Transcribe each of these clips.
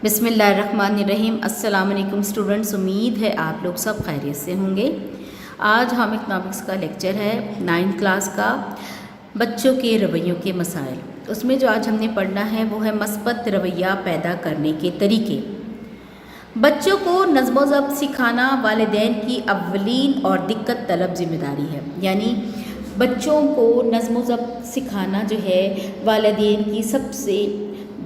بسم اللہ الرحمن الرحیم۔ السلام علیکم اسٹوڈنٹس، امید ہے آپ لوگ سب خیریت سے ہوں گے۔ آج ہم اکنامکس کا لیکچر ہے 9th کلاس کا، بچوں کے رویوں کے مسائل۔ اس میں جو آج ہم نے پڑھنا ہے وہ ہے مثبت رویہ پیدا کرنے کے طریقے۔ بچوں کو نظم و ضبط سکھانا والدین کی اولین اور دقت طلب ذمہ داری ہے، یعنی بچوں کو نظم و ضبط سکھانا جو ہے والدین کی سب سے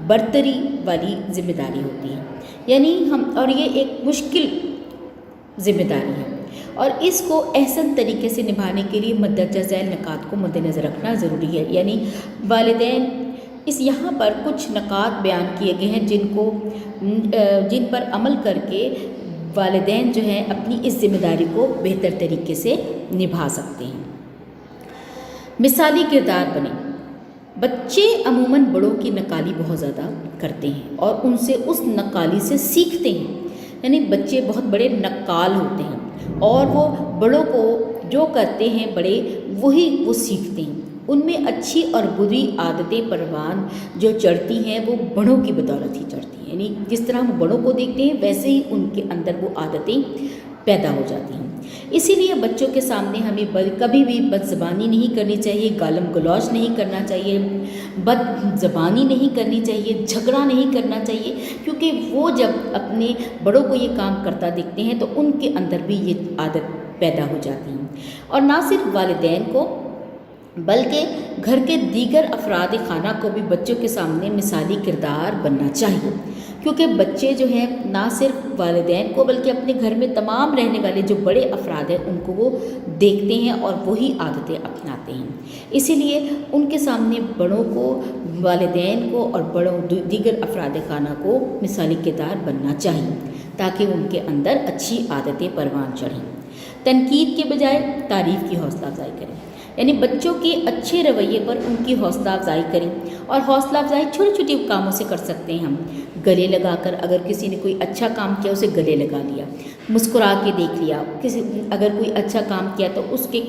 برتری والی ذمہ داری ہوتی ہے، یعنی اور یہ ایک مشکل ذمہ داری ہے، اور اس کو احسن طریقے سے نبھانے کے لیے مندرجہ ذیل نکات کو مد نظر رکھنا ضروری ہے۔ یعنی والدین یہاں پر کچھ نکات بیان کیے گئے ہیں جن پر عمل کر کے والدین جو ہیں اپنی اس ذمہ داری کو بہتر طریقے سے نبھا سکتے ہیں۔ مثالی کردار بنے۔ بچے عموماً بڑوں کی نقالی بہت زیادہ کرتے ہیں اور ان سے اس نقالی سے سیکھتے ہیں، یعنی بچے بہت بڑے نقال ہوتے ہیں اور وہ بڑوں کو جو کرتے ہیں بڑے وہی وہ سیکھتے ہیں۔ ان میں اچھی اور بری عادتیں پروان جو چڑھتی ہیں وہ بڑوں کی بدولت ہی چڑھتی ہیں، یعنی جس طرح ہم بڑوں کو دیکھتے ہیں ویسے ہی ان کے اندر وہ عادتیں پیدا ہو جاتی ہیں۔ اسی لیے بچوں کے سامنے ہمیں کبھی بھی بد زبانی نہیں کرنی چاہیے، گالم گلوچ نہیں کرنا چاہیے، بد زبانی نہیں کرنی چاہیے، جھگڑا نہیں کرنا چاہیے، کیونکہ وہ جب اپنے بڑوں کو یہ کام کرتا دیکھتے ہیں تو ان کے اندر بھی یہ عادت پیدا ہو جاتی ہے۔ اور نہ صرف والدین کو بلکہ گھر کے دیگر افراد خانہ کو بھی بچوں کے سامنے مثالی کردار بننا چاہیے، کیونکہ بچے جو ہیں نہ صرف والدین کو بلکہ اپنے گھر میں تمام رہنے والے جو بڑے افراد ہیں ان کو وہ دیکھتے ہیں اور وہی عادتیں اپناتے ہیں۔ اسی لیے ان کے سامنے بڑوں کو، والدین کو اور بڑوں دیگر افراد خانہ کو مثالی کردار بننا چاہیے تاکہ ان کے اندر اچھی عادتیں پروان چڑھیں۔ تنقید کے بجائے تعریف کی حوصلہ افزائی کریں، یعنی بچوں کے اچھے رویے پر ان کی حوصلہ افزائی کریں، اور حوصلہ افزائی چھوٹی چھوٹی کاموں سے کر سکتے ہیں ہم، گلے لگا کر، اگر کسی نے کوئی اچھا کام کیا اسے گلے لگا لیا، مسکرا کے دیکھ لیا، اگر کوئی اچھا کام کیا تو اس کے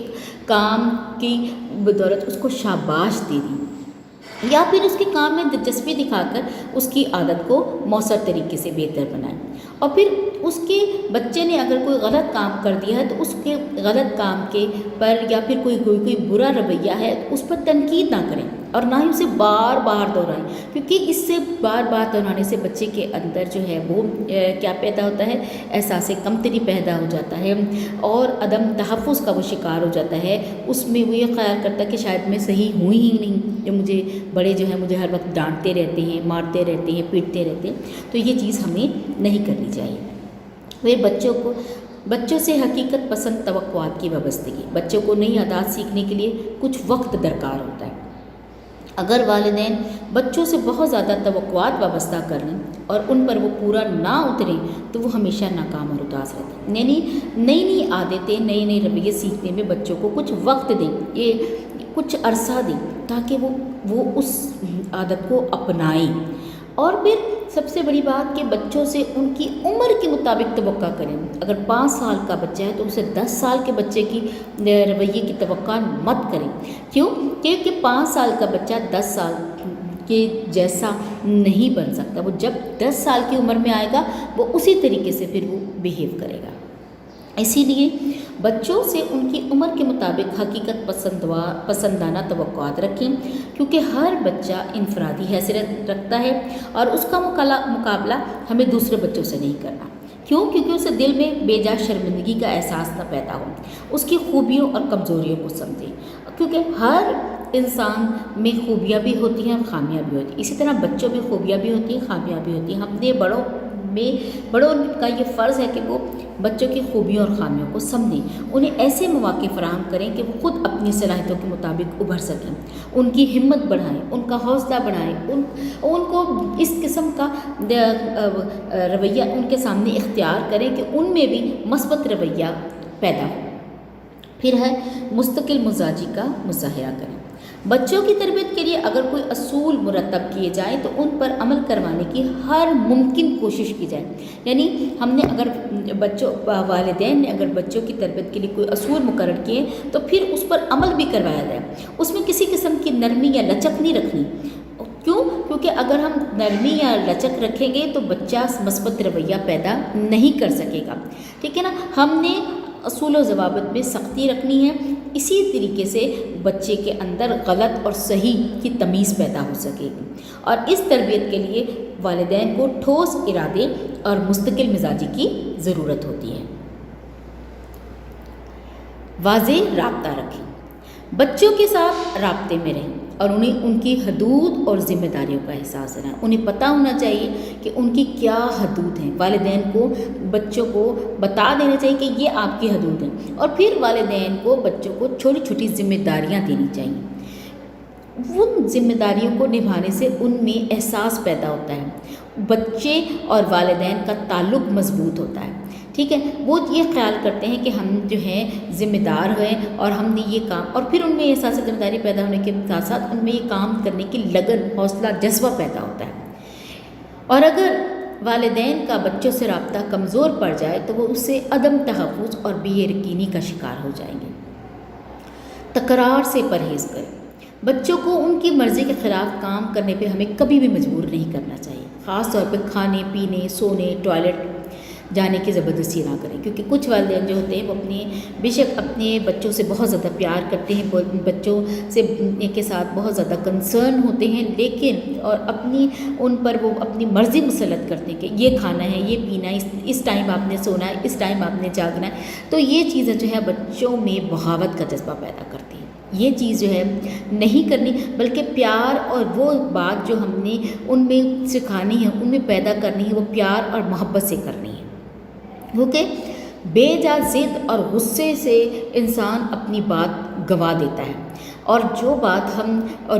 کام کی بدولت اس کو شاباش دے دی، یا پھر اس کے کام میں دلچسپی دکھا کر اس کی عادت کو مؤثر طریقے سے بہتر بنائیں۔ اور پھر اس کے بچے نے اگر کوئی غلط کام کر دیا ہے تو اس کے غلط کام کے پر یا پھر کوئی برا رویہ ہے اس پر تنقید نہ کریں اور نہ ہی اسے بار بار دہرائیں، کیونکہ اس سے بار بار دہرانے سے بچے کے اندر جو ہے وہ کیا پیدا ہوتا ہے، احساس کمتری پیدا ہو جاتا ہے اور عدم تحفظ کا وہ شکار ہو جاتا ہے۔ اس میں وہ یہ خیال کرتا ہے کہ شاید میں صحیح ہوں ہی نہیں، جو مجھے بڑے جو ہیں مجھے ہر وقت ڈانٹتے رہتے ہیں، مارتے رہتے ہیں، پیٹتے رہتے ہیں، تو یہ چیز ہمیں نہیں کرنی چاہیے۔ وہ بچوں سے حقیقت پسند توقعات کی وابستگی۔ بچوں کو نئی عادات سیکھنے کے لیے کچھ وقت درکار ہوتا ہے۔ اگر والدین بچوں سے بہت زیادہ توقعات وابستہ کر لیں اور ان پر وہ پورا نہ اتریں تو وہ ہمیشہ ناکام اور اداس رہتے ہیں۔ یعنی نئی عادتیں، نئے رویے سیکھنے میں بچوں کو کچھ وقت دیں، یہ کچھ عرصہ دیں تاکہ وہ اس عادت کو اپنائیں۔ اور پھر سب سے بڑی بات کہ بچوں سے ان کی عمر کے مطابق توقع کریں۔ اگر 5 سال کا بچہ ہے تو اسے 10 سال کے بچے کی رویے کی توقع مت کریں۔ کیوں؟ کیونکہ 5 سال کا بچہ 10 سال کے جیسا نہیں بن سکتا۔ وہ جب 10 سال کی عمر میں آئے گا وہ اسی طریقے سے پھر وہ بیہیو کرے گا۔ اسی لیے بچوں سے ان کی عمر کے مطابق حقیقت پسندانہ توقعات رکھیں، کیونکہ ہر بچہ انفرادی حیثیت رکھتا ہے اور اس کا مقابلہ ہمیں دوسرے بچوں سے نہیں کرنا۔ کیوں؟ کیونکہ اسے دل میں بے جا شرمندگی کا احساس نہ پیدا ہو، اس کی خوبیوں اور کمزوریوں کو سمجھیں، کیونکہ ہر انسان میں خوبیاں بھی ہوتی ہیں اور خامیاں بھی ہوتی ہیں، اسی طرح بچوں میں خوبیاں بھی ہوتی ہیں، خامیاں بھی ہوتی ہیں۔ ہم نے بڑوں کا یہ فرض ہے کہ وہ بچوں کی خوبیوں اور خامیوں کو سمجھیں، انہیں ایسے مواقع فراہم کریں کہ وہ خود اپنی صلاحیتوں کے مطابق ابھر سکیں، ان کی ہمت بڑھائیں، ان کا حوصلہ بڑھائیں، ان کو اس قسم کا رویہ ان کے سامنے اختیار کریں کہ ان میں بھی مثبت رویہ پیدا ہو۔ پھر ہے مستقل مزاجی کا مظاہرہ کریں۔ بچوں کی تربیت کے لیے اگر کوئی اصول مرتب کیے جائیں تو ان پر عمل کروانے کی ہر ممکن کوشش کی جائے، یعنی ہم نے اگر والدین نے اگر بچوں کی تربیت کے لیے کوئی اصول مقرر کیے تو پھر اس پر عمل بھی کروایا جائے، اس میں کسی قسم کی نرمی یا لچک نہیں رکھنی۔ کیوں؟ کیونکہ اگر ہم نرمی یا لچک رکھیں گے تو بچہ مثبت رویہ پیدا نہیں کر سکے گا، ٹھیک ہے نا۔ ہم نے اصول و ضوابط میں سختی رکھنی ہے، اسی طریقے سے بچے کے اندر غلط اور صحیح کی تمیز پیدا ہو سکے گی، اور اس تربیت کے لیے والدین کو ٹھوس ارادے اور مستقل مزاجی کی ضرورت ہوتی ہے۔ واضح رابطہ رکھیں، بچوں کے ساتھ رابطے میں رہیں اور انہیں ان کی حدود اور ذمہ داریوں کا احساس دلائیں۔ انہیں پتہ ہونا چاہیے کہ ان کی کیا حدود ہیں، والدین کو بچوں کو بتا دینا چاہیے کہ یہ آپ کی حدود ہیں، اور پھر والدین کو بچوں کو چھوٹی چھوٹی ذمہ داریاں دینی چاہیے۔ ان ذمہ داریوں کو نبھانے سے ان میں احساس پیدا ہوتا ہے، بچے اور والدین کا تعلق مضبوط ہوتا ہے، ٹھیک ہے۔ وہ یہ خیال کرتے ہیں کہ ہم جو ہیں ذمہ دار ہیں اور ہم نے یہ کام، اور پھر ان میں احساس ذمہ داری پیدا ہونے کے ساتھ ساتھ ان میں یہ کام کرنے کی لگن، حوصلہ، جذبہ پیدا ہوتا ہے۔ اور اگر والدین کا بچوں سے رابطہ کمزور پڑ جائے تو وہ اس سے عدم تحفظ اور بے یقینی کا شکار ہو جائیں گے۔ تکرار سے پرہیز کریں، بچوں کو ان کی مرضی کے خلاف کام کرنے پہ ہمیں کبھی بھی مجبور نہیں کرنا چاہیے، خاص طور پہ کھانے پینے، سونے، ٹوائلٹ جانے کی زبردستی نہ کریں، کیونکہ کچھ والدین جو ہوتے ہیں وہ بے شک اپنے بچوں سے بہت زیادہ پیار کرتے ہیں، بچوں سے کے ساتھ بہت زیادہ کنسرن ہوتے ہیں، لیکن اور ان پر وہ اپنی مرضی مسلط کرتے ہیں کہ یہ کھانا ہے، یہ پینا ہے، اس ٹائم آپ نے سونا ہے، اس ٹائم آپ نے جاگنا ہے، تو یہ چیزیں جو ہے بچوں میں بغاوت کا جذبہ پیدا کرتی ہیں۔ یہ چیز جو ہے نہیں کرنی، بلکہ پیار اور وہ بات جو ہم نے ان میں سکھانی ہے، ان میں پیدا کرنی ہے، وہ پیار اور محبت سے کرنی ہے، کیونکہ بے جا ضد اور غصے سے انسان اپنی بات گوا دیتا ہے، اور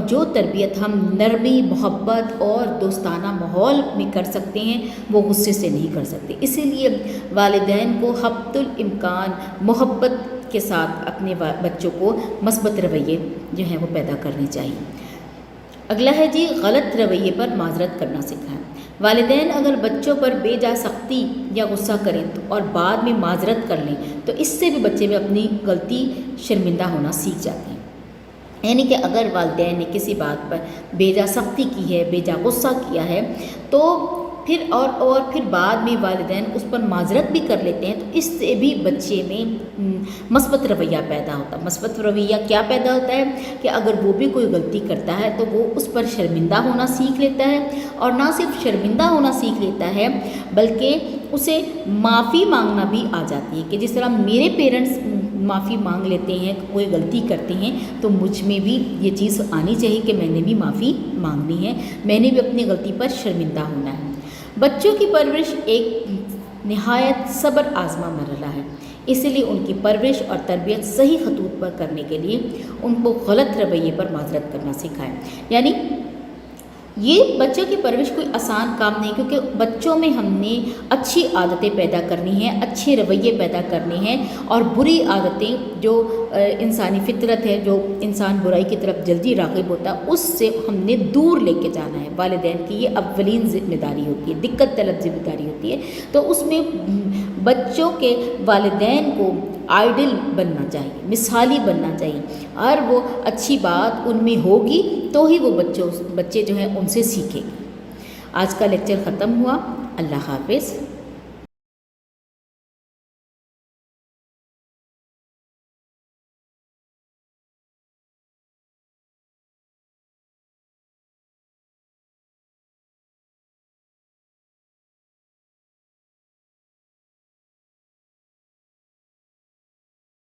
جو تربیت ہم نرمی، محبت اور دوستانہ ماحول میں کر سکتے ہیں وہ غصے سے نہیں کر سکتے۔ اسی لیے والدین کو حد الامکان محبت کے ساتھ اپنے بچوں کو مثبت رویے جو ہیں وہ پیدا کرنے چاہیے۔ اگلا ہے جی، غلط رویے پر معذرت کرنا سکھائیں۔ والدین اگر بچوں پر بے جا سختی یا غصہ کریں اور بعد میں معذرت کر لیں تو اس سے بھی بچے میں اپنی غلطی شرمندہ ہونا سیکھ جاتے ہیں۔ یعنی کہ اگر والدین نے کسی بات پر بے جا سختی کی ہے، بے جا غصہ کیا ہے، تو پھر بعد میں والدین اس پر معذرت بھی کر لیتے ہیں، تو اس سے بھی بچے میں مثبت رویہ پیدا ہوتا ہے۔ مثبت رویہ کیا پیدا ہوتا ہے کہ اگر وہ بھی کوئی غلطی کرتا ہے تو وہ اس پر شرمندہ ہونا سیکھ لیتا ہے، اور نہ صرف شرمندہ ہونا سیکھ لیتا ہے بلکہ اسے معافی مانگنا بھی آ جاتی ہے، کہ جس طرح میرے پیرنٹس معافی مانگ لیتے ہیں، کوئی غلطی کرتے ہیں، تو مجھ میں بھی یہ چیز آنی چاہیے کہ میں نے بھی معافی مانگنی ہے، میں نے بھی اپنی غلطی پر شرمندہ ہونا ہے۔ بچوں کی پرورش ایک نہایت صبر آزما مرحلہ ہے، اس لیے ان کی پرورش اور تربیت صحیح خطوط پر کرنے کے لیے ان کو غلط رویے پر معذرت کرنا سکھائیں۔ یعنی یہ بچوں کی پرورش کوئی آسان کام نہیں، کیونکہ بچوں میں ہم نے اچھی عادتیں پیدا کرنی ہیں، اچھے رویے پیدا کرنے ہیں، اور بری عادتیں جو انسانی فطرت ہے، جو انسان برائی کی طرف جلدی راغب ہوتا ہے، اس سے ہم نے دور لے کے جانا ہے۔ والدین کی یہ اولین ذمہ داری ہوتی ہے، دقت طلب ذمہ داری ہوتی ہے، تو اس میں بچوں کے والدین کو آئیڈل بننا چاہیے، مثالی بننا چاہیے، اور وہ اچھی بات ان میں ہوگی تو ہی وہ بچے جو ہیں ان سے سیکھیں گے۔ آج کا لیکچر ختم ہوا، اللہ حافظ۔